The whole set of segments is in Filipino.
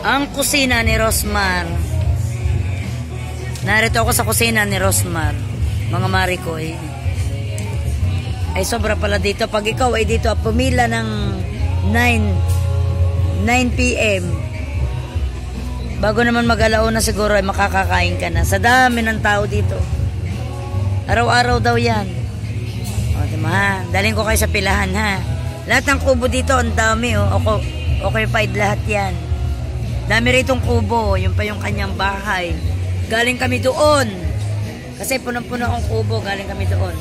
Ang kusina ni Rosmar. Narito ako sa kusina ni Rosmar. Mga Marikoy. Ay sobra pala dito. Pag ikaw ay dito pumila ng 9 PM. Bago naman mag-alauna siguro ay makakakain ka na. Sa dami ng tao dito. Araw-araw daw yan. O, diba ha? Daling ko kayo sa pilahan ha. Lahat ng kubo dito, ang dami oh. Occupied lahat yan. Dami ritong kubo. Yun pa yung kanyang bahay. Galing kami doon. Kasi punong-puno ang kubo. Galing kami doon.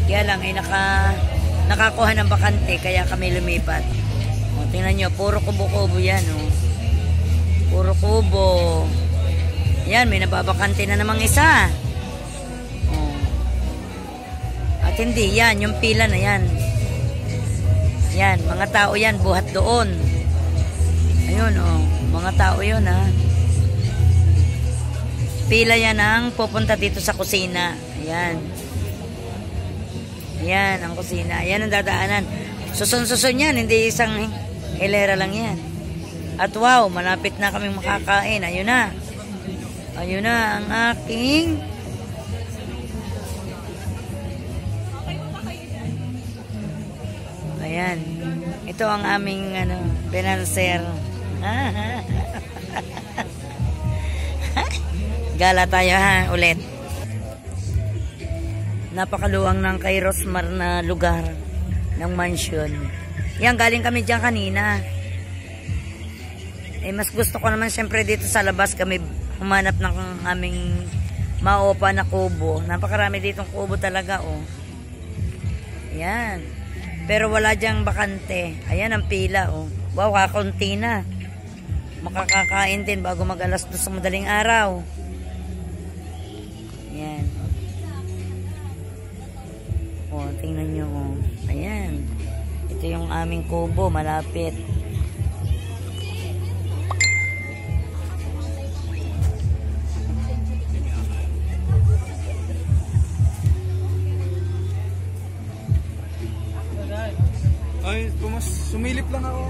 Kaya lang ay nakakuha ng bakante. Kaya kami lumipat. O, tingnan nyo. Puro kubo-kubo yan oh. Puro kubo. Yan, may nababakante na namang isa. Oh. At hindi, yan, yung pila na yan. Yan, mga tao yan, buhat doon. Ayun, oh, mga tao yun, ha. Pila yan ang pupunta dito sa kusina. Ayan. Ayan, ang kusina. Ayan ang dadaanan. Susun-susun yan, hindi isang hilera lang yan. At wow, malapit na kaming makakain. Ayun na. Ayun na ang aking ayan. Ito ang aming pinanser. Gala tayo ha, ulit. Napakaluwang ng kay Rosmar na lugar ng mansion. Yan, galing kami dyan kanina. Eh, mas gusto ko naman syempre dito sa labas kami humanap ng aming maupa na kubo. Napakarami ditong kubo talaga, oh. Ayan. Pero wala dyang bakante. Ayan ang pila, oh. Wow, kakunti na. Makakakain din bago mag-alas 2 sa madaling araw. Ayan. Oh, tingnan nyo, oh. Ayan. Ito yung aming kubo, malapit. Ay, sumilip lang ako.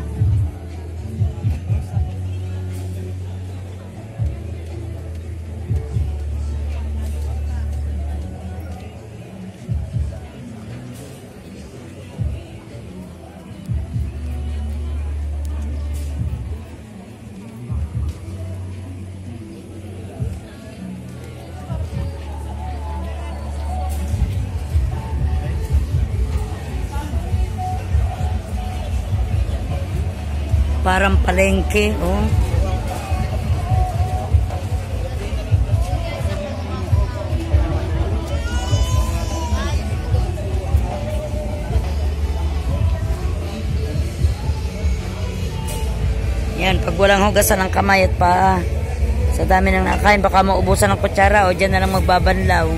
Parang palengke, oh. Yan, pag walang hugasan ng kamay at paa, sa dami ng nakain, baka maubusan ng kutsara o dyan na lang magbabanlaw.